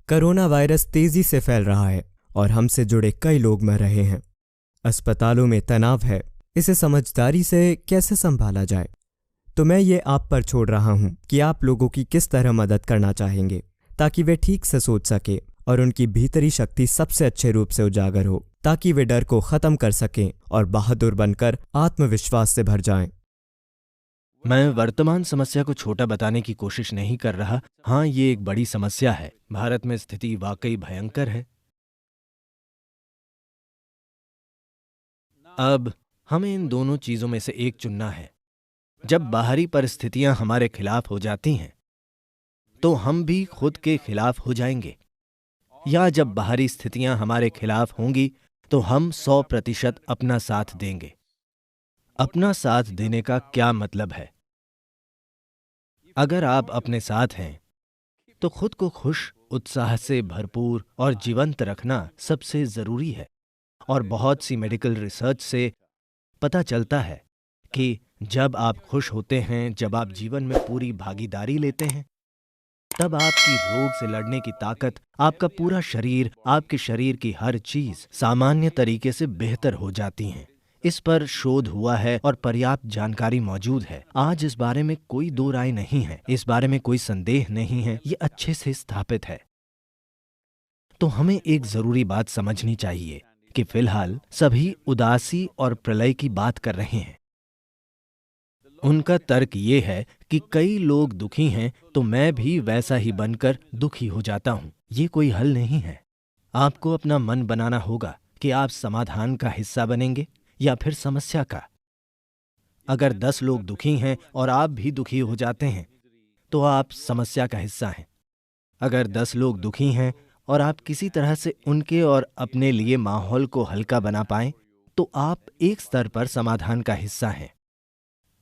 Corona virus तेजी से फैल रहा है और हमसे जुड़े कई लोग मर रहे हैं। अस्पतालों में तनाव है, इसे समझदारी से कैसे संभाला जाए? तो मैं ये आप पर छोड़ रहा हूं कि आप लोगों की किस तरह मदद करना चाहेंगे ताकि वे ठीक से सोच सके और उनकी भीतरी शक्ति सबसे अच्छे रूप से उजागर हो, ताकि वे डर को खत्म कर सकें और बहादुर बनकर आत्मविश्वास से भर जाएं। मैं वर्तमान समस्या को छोटा बताने की कोशिश नहीं कर रहा। हाँ, ये एक बड़ी समस्या है। भारत में स्थिति वाकई भयंकर है। अब हमें इन दोनों चीजों में से एक चुनना है। जब बाहरी परिस्थितियां हमारे खिलाफ हो जाती हैं, तो हम भी खुद के खिलाफ हो जाएंगे, या जब बाहरी स्थितियां हमारे खिलाफ होंगी तो हम 100% अपना साथ देंगे। अपना साथ देने का क्या मतलब है? अगर आप अपने साथ हैं तो खुद को खुश, उत्साह से भरपूर और जीवंत रखना सबसे जरूरी है। और बहुत सी मेडिकल रिसर्च से पता चलता है कि जब आप खुश होते हैं, जब आप जीवन में पूरी भागीदारी लेते हैं, तब आपकी रोग से लड़ने की ताकत, आपका पूरा शरीर, आपके शरीर की हर चीज सामान्य तरीके से बेहतर हो जाती हैं। इस पर शोध हुआ है और पर्याप्त जानकारी मौजूद है। आज इस बारे में कोई दो राय नहीं है, इस बारे में कोई संदेह नहीं है, ये अच्छे से स्थापित है। तो हमें एक जरूरी बात समझनी चाहिए कि फिलहाल सभी उदासी और प्रलय की बात कर रहे हैं। उनका तर्क ये है कि कई लोग दुखी हैं तो मैं भी वैसा ही बनकर दुखी हो जाता हूं। ये कोई हल नहीं है। आपको अपना मन बनाना होगा कि आप समाधान का हिस्सा बनेंगे या फिर समस्या का। अगर 10 लोग दुखी हैं और आप भी दुखी हो जाते हैं तो आप समस्या का हिस्सा हैं। अगर 10 लोग दुखी हैं और आप किसी तरह से उनके और अपने लिए माहौल को हल्का बना पाएं तो आप एक स्तर पर समाधान का हिस्सा हैं।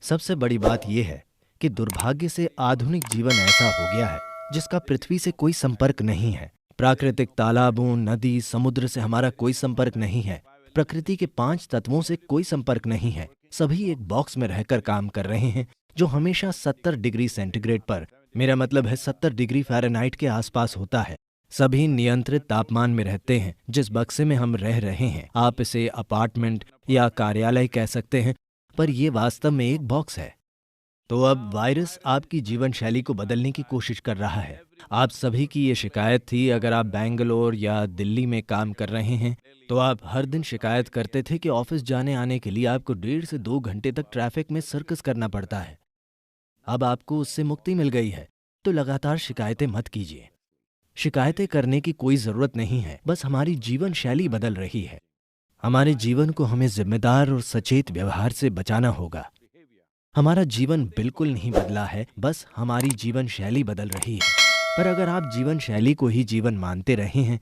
सबसे बड़ी बात यह है कि दुर्भाग्य से आधुनिक जीवन ऐसा हो गया है जिसका पृथ्वी से कोई संपर्क नहीं है। प्राकृतिक तालाबों, नदी, समुद्र से हमारा कोई संपर्क नहीं है। प्रकृति के 5 तत्वों से कोई संपर्क नहीं है। सभी एक बॉक्स में रहकर काम कर रहे हैं जो हमेशा 70 डिग्री सेंटीग्रेड पर, मेरा मतलब है 70 डिग्री फ़ारेनहाइट के आसपास होता है। सभी नियंत्रित तापमान में रहते हैं। जिस बक्से में हम रह रहे हैं, आप इसे अपार्टमेंट या कार्यालय कह सकते हैं, पर यह वास्तव में एक बॉक्स है। तो अब वायरस आपकी जीवन शैली को बदलने की कोशिश कर रहा है। आप सभी की ये शिकायत थी। अगर आप बेंगलोर या दिल्ली में काम कर रहे हैं तो आप हर दिन शिकायत करते थे कि ऑफिस जाने आने के लिए आपको 1.5 से 2 घंटे तक ट्रैफिक में सर्कस करना पड़ता है। अब आपको उससे मुक्ति मिल गई है, तो लगातार शिकायतें मत कीजिए। शिकायतें करने की कोई जरूरत नहीं है, बस हमारी जीवन शैली बदल रही है। हमारे जीवन को हमें जिम्मेदार और सचेत व्यवहार से बचाना होगा। हमारा जीवन बिल्कुल नहीं बदला है, बस हमारी जीवन शैली बदल रही है। पर अगर आप जीवन शैली को ही जीवन मानते रहे हैं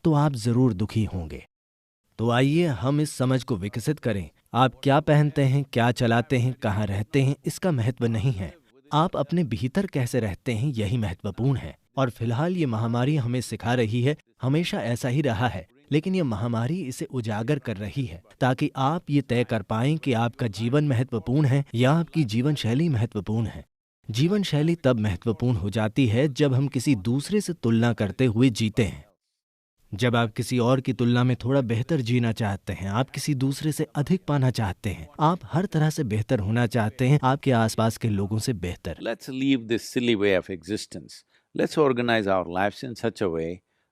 तो आप जरूर दुखी होंगे। तो आइए हम इस समझ को विकसित करें। आप क्या पहनते हैं, क्या चलाते हैं, कहाँ रहते हैं, इसका महत्व नहीं है। आप अपने भीतर कैसे रहते हैं, यही महत्वपूर्ण है। और फिलहाल ये महामारी हमें सिखा रही है, हमेशा ऐसा ही रहा है, लेकिन ये महामारी इसे उजागर कर रही है ताकि आप ये तय कर पाएं कि आपका जीवन महत्वपूर्ण है या आपकी जीवन शैली महत्वपूर्ण है। जीवन शैली तब महत्वपूर्ण हो जाती है जब हम किसी दूसरे से तुलना करते हुए जीते हैं। जब आप किसी और की तुलना में थोड़ा बेहतर जीना चाहते हैं, आप किसी दूसरे से अधिक पाना चाहते हैं, आप हर तरह से बेहतर होना चाहते हैं, आपके आसपास के लोगों से बेहतर। Let's leave this silly way of existence. Let's organize our lives in such a way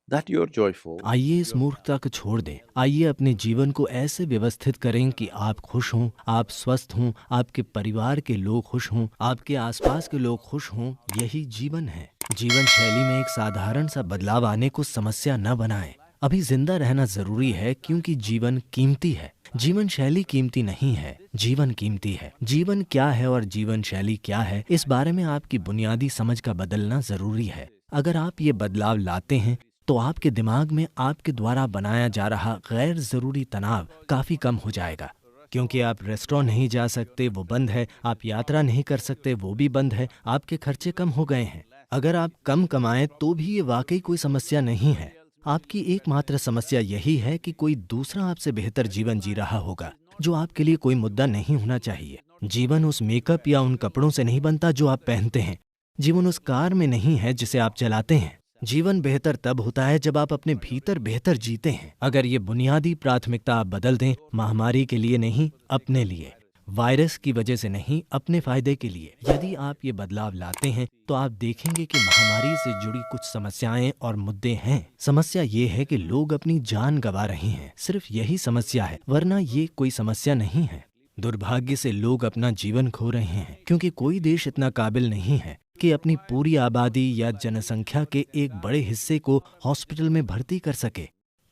that you're joyful. आइए इस मूर्खता को छोड़ दें। आइए अपने जीवन को ऐसे व्यवस्थित करें कि आप खुश हों, आप स्वस्थ हों, आपके परिवार के लोग खुश हों, आपके आसपास के लोग खुश हों। यही जीवन है। जीवन शैली में एक साधारण सा बदलाव आने को समस्या न बनाएं। अभी जिंदा रहना जरूरी है क्योंकि जीवन कीमती है। जीवन शैली कीमती नहीं है, जीवन कीमती है। जीवन क्या है और जीवन शैली क्या है, इस बारे में आपकी बुनियादी समझ का बदलना जरूरी है। अगर आप ये बदलाव लाते हैं तो आपके दिमाग में आपके द्वारा बनाया जा रहा गैर जरूरी तनाव काफी कम हो जाएगा। क्योंकि आप रेस्टोरेंट नहीं जा सकते, वो बंद है, आप यात्रा नहीं कर सकते, वो भी बंद है, आपके खर्चे कम हो गए हैं। अगर आप कम कमाएं तो भी ये वाकई कोई समस्या नहीं है। आपकी एकमात्र समस्या यही है कि कोई दूसरा आपसे बेहतर जीवन जी रहा होगा, जो आपके लिए कोई मुद्दा नहीं होना चाहिए। जीवन उस मेकअप या उन कपड़ों से नहीं बनता जो आप पहनते हैं। जीवन उस कार में नहीं है जिसे आप चलाते हैं। जीवन बेहतर तब होता है जब आप अपने भीतर बेहतर जीते हैं। अगर ये बुनियादी प्राथमिकता आप बदल दें, महामारी के लिए नहीं, अपने लिए, वायरस की वजह से नहीं, अपने फायदे के लिए, यदि आप ये बदलाव लाते हैं तो आप देखेंगे कि महामारी से जुड़ी कुछ समस्याएं और मुद्दे हैं। समस्या ये है कि लोग अपनी जान गंवा रहे हैं, सिर्फ यही समस्या है, वरना ये कोई समस्या नहीं है। दुर्भाग्य से लोग अपना जीवन खो रहे हैं क्योंकि कोई देश इतना काबिल नहीं है कि अपनी पूरी आबादी या जनसंख्या के एक बड़े हिस्से को हॉस्पिटल में भर्ती कर सके।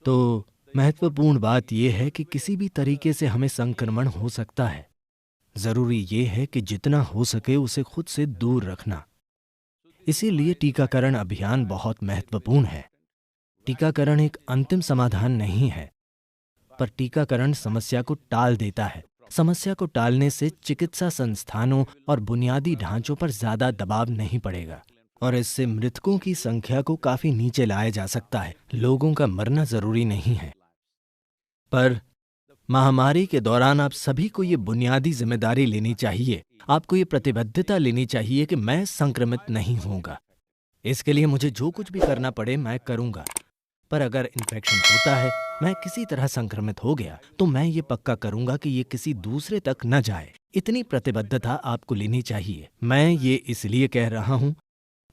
तो महत्वपूर्ण बात यह है कि किसी भी तरीके से हमें संक्रमण हो सकता है। जरूरी ये है कि जितना हो सके उसे खुद से दूर रखना। इसीलिए टीकाकरण अभियान बहुत महत्वपूर्ण है। टीकाकरण एक अंतिम समाधान नहीं है, पर टीकाकरण समस्या को टाल देता है। समस्या को टालने से चिकित्सा संस्थानों और बुनियादी ढांचों पर ज्यादा दबाव नहीं पड़ेगा और इससे मृतकों की संख्या को काफी नीचे लाया जा सकता है। लोगों का मरना जरूरी नहीं है, पर महामारी के दौरान आप सभी को ये बुनियादी जिम्मेदारी लेनी चाहिए। आपको ये प्रतिबद्धता लेनी चाहिए कि मैं संक्रमित नहीं होऊंगा। इसके लिए मुझे जो कुछ भी करना पड़े मैं करूंगा, पर अगर इन्फेक्शन होता है, मैं किसी तरह संक्रमित हो गया, तो मैं ये पक्का करूंगा कि ये किसी दूसरे तक न जाए। इतनी प्रतिबद्धता आपको लेनी चाहिए। मैं ये इसलिए कह रहा हूं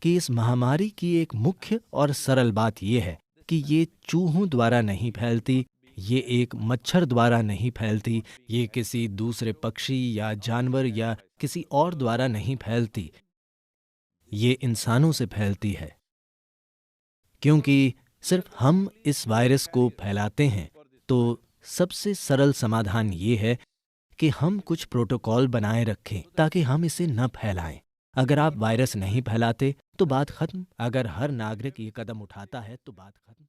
कि इस महामारी की एक मुख्य और सरल बात यह है कि ये चूहों द्वारा नहीं फैलती, ये एक मच्छर द्वारा नहीं फैलती, ये किसी दूसरे पक्षी या जानवर या किसी और द्वारा नहीं फैलती, ये इंसानों से फैलती है। क्योंकि सिर्फ हम इस वायरस को फैलाते हैं, तो सबसे सरल समाधान ये है कि हम कुछ प्रोटोकॉल बनाए रखें ताकि हम इसे न फैलाएं। अगर आप वायरस नहीं फैलाते तो बात खत्म। अगर हर नागरिक ये कदम उठाता है तो बात खत्म।